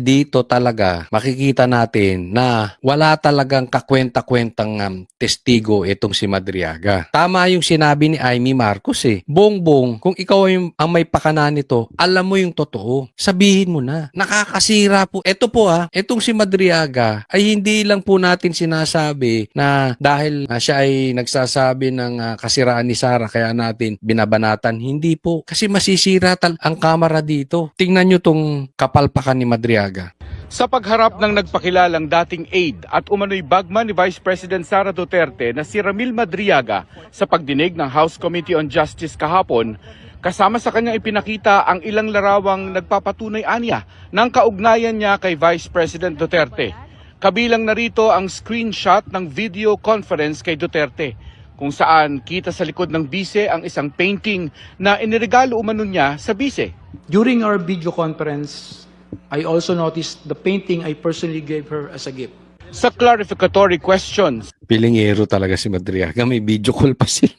dito talaga makikita natin na wala talagang kakwenta-kwentang testigo itong si Madriaga. Tama yung sinabi ni Amy Marcos eh. Bongbong, kung ikaw ang may pakana nito, alam mo yung totoo. Sabihin mo na. Nakakasira po. Ito po itong si Madriaga ay hindi lang po natin sinasabi na dahil siya ay nagsasabi ng kasiraan ni Sara kaya natin binabanatan. Hindi po. Kasi masisira ang kamera dito. Tingnan nyo tong kapalpakan ni Madriaga. Sa pagharap ng nagpakilalang dating aide at umano'y bagman ni Vice President Sara Duterte na si Ramil Madriaga sa pagdinig ng House Committee on Justice kahapon, kasama sa kanyang ipinakita ang ilang larawang nagpapatunay anya ng kaugnayan niya kay Vice President Duterte. Kabilang narito ang screenshot ng video conference kay Duterte, kung saan kita sa likod ng bise ang isang painting na iniregalo umano niya sa bise. During our video conference, I also noticed the painting I personally gave her as a gift. Sa clarificatory questions Pilingero talaga si Madriaga. May video call pa sila.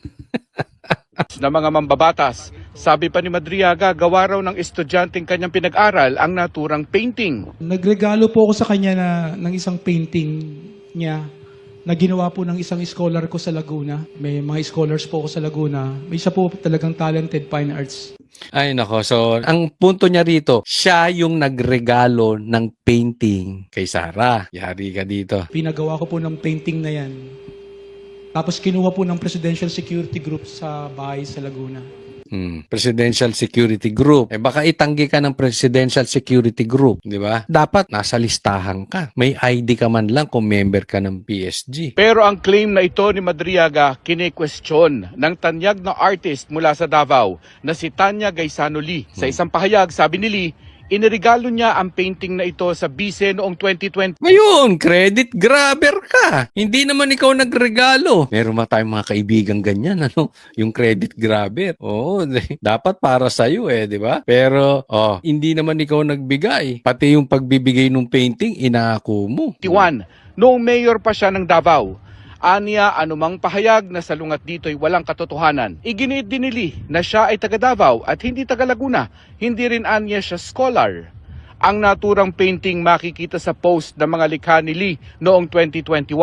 ng mga mambabatas, sabi pa ni Madriaga, gawa raw ng estudyanteng kanyang pinag-aral ang naturang painting. Nagregalo po ako sa kanya ng isang painting niya na ginawa po ng isang scholar ko sa Laguna. May mga scholars po ako sa Laguna. May isa po talagang talented fine arts. Ay nako, so ang punto niya rito, siya yung nagregalo ng painting kay Sara. Yari ka dito. Pinagawa ko po ng painting na yan. Tapos kinuha po ng Presidential Security Group sa bahay sa Laguna. Presidential Security Group. Baka itanggi ka ng Presidential Security Group, di ba? Dapat nasa listahan ka. May ID ka man lang kung member ka ng PSG. Pero ang claim na ito ni Madriaga kine-question ng tanyag na artist mula sa Davao na si Tanya Gaisano Lee. Sa isang pahayag, sabi ni Lee, iniregalo niya ang painting na ito sa bise noong 2020. Ngayon, credit grabber ka. Hindi naman ikaw nagregalo. Meron ba tayong mga kaibigan ganyan, yung credit grabber. Oo, dapat para sa iyo di ba? Pero hindi naman ikaw nagbigay. Pati yung pagbibigay ng painting, inaako mo. Noong mayor pa siya ng Davao. Aniya, anumang pahayag na salungat dito ay walang katotohanan. Iginiit din ni Lee na siya ay taga Davao at hindi taga Laguna. Hindi rin aniya siya scholar. Ang naturang painting makikita sa post ng mga likha ni Lee noong 2021.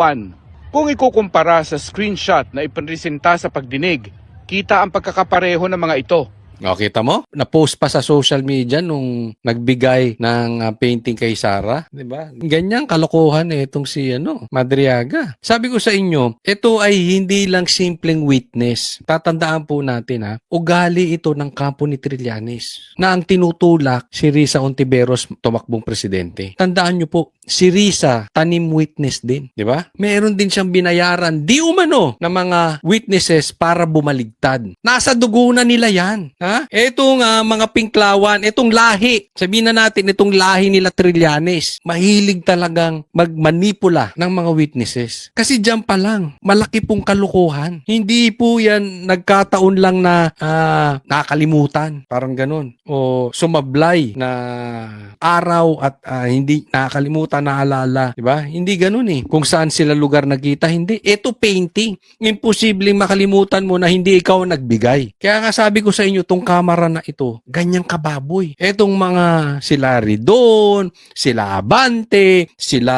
Kung ikukumpara sa screenshot na ipinresenta sa pagdinig, kita ang pagkakapareho ng mga ito. Kita mo? Na-post pa sa social media nung nagbigay ng painting kay Sara, 'di ba? Ganyang kalokohan itong si Madriaga. Sabi ko sa inyo, ito ay hindi lang simpleng witness. Tatandaan po natin ugali ito ng kampo ni Trillanes na ang tinutulak si Risa Ontiveros tumakbong presidente. Tandaan niyo po, si Risa tanim witness din, 'di ba? Meron din siyang binayaran di umano ng mga witnesses para bumaligtad. Nasa dugo na nila 'yan. Etong mga pinklawan, etong lahi, sabihin na natin itong lahi nila Trillanes, mahilig talagang magmanipula ng mga witnesses. Kasi diyan pa lang, malaki pong kalukuhan. Hindi po yan nagkataon lang na nakakalimutan, parang ganun. O sumablay na araw at hindi nakakalimutan, naalala. Diba? Hindi ganun Kung saan sila lugar nakita, hindi. Ito painting. Imposibleng makalimutan mo na hindi ikaw nagbigay. Kaya nga sabi ko sa inyo, itong kamera na ito, ganyang kababoy. Etong mga sila Ridon, sila Abante, sila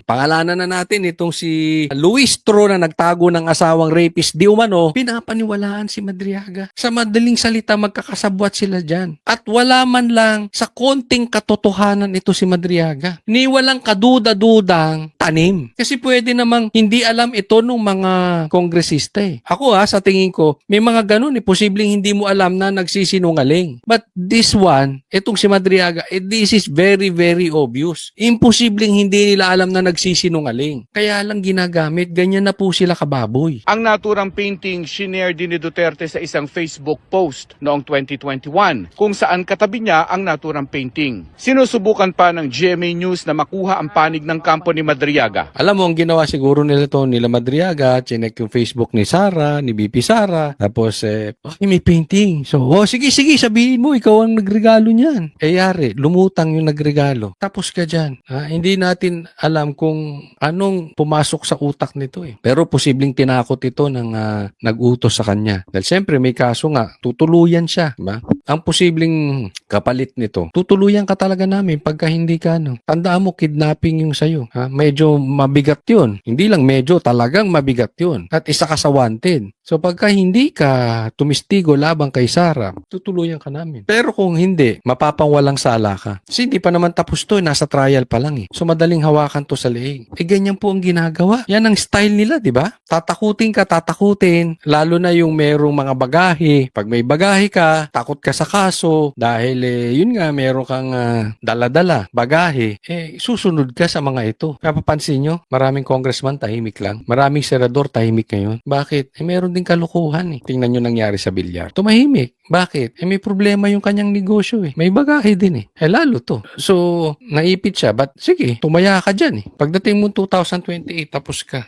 pangalanan na natin itong si Luis Tro na nagtago ng asawang rapist di umano, pinapaniwalaan si Madriaga. Sa madaling salita, magkakasabwat sila dyan. At wala man lang sa konting katotohanan ito si Madriaga. Ni walang kaduda-dudang tanim. Kasi pwede namang hindi alam ito ng mga kongresista Ako sa tingin ko, may mga ganun posibleng hindi mo alam na nagsisinungaling. But this one, itong si Madriaga, this is very, very obvious. Imposibleng hindi nila alam na nagsisinungaling. Kaya lang ginagamit, ganyan na po sila kababoy. Ang naturang painting, shinare din ni Duterte sa isang Facebook post noong 2021, kung saan katabi niya ang naturang painting. Sinusubukan pa ng GMA News na makuha ang panig ng kampo ni Madriaga. Alam mo, ang ginawa siguro nila Madriaga, chinek yung Facebook ni Sara, ni BP Sara, tapos may painting. So, sige, sabihin mo, ikaw ang nagregalo niyan. Yari, lumutang yung nagregalo. Tapos ka dyan. Hindi natin alam kung anong pumasok sa utak nito Pero posibleng tinakot ito ng nag-utos sa kanya. Dahil siyempre may kaso nga, tutuluyan siya. Diba? ang posibleng kapalit nito, tutuluyan ka talaga namin pagka hindi ka, no. Tandaan mo, kidnapping yung sa'yo. Ha? Medyo mabigat yun. Hindi lang medyo, talagang mabigat yun. At isa ka sa wanted. So pagka hindi ka tumistigo labang kay Sara, tutuluyan ka namin. Pero kung hindi, mapapangwalang sala ka. Kasi hindi pa naman tapos to, nasa trial pa lang eh. So madaling hawakan to sa leeg. Ganyan po ang ginagawa. Yan ang style nila, di ba? Tatakutin ka, tatakutin. Lalo na yung merong mga bagahe. Pag may bagahe ka, takot ka sa kaso. Dahil yun nga, meron kang dala-dala, bagahe. Susunod ka sa mga ito. Napapansin nyo, maraming congressman tahimik lang. Maraming senador tahimik ngayon. Bakit? Meron din kalukuhan eh. Tingnan nyo nangyari sa bilyar. Tumahimik. Bakit? May problema yung kanyang negosyo eh. May bagahe din eh. Lalo to. So, naipit siya. But sige, tumaya ka dyan eh. Pagdating mo 2028, tapos ka.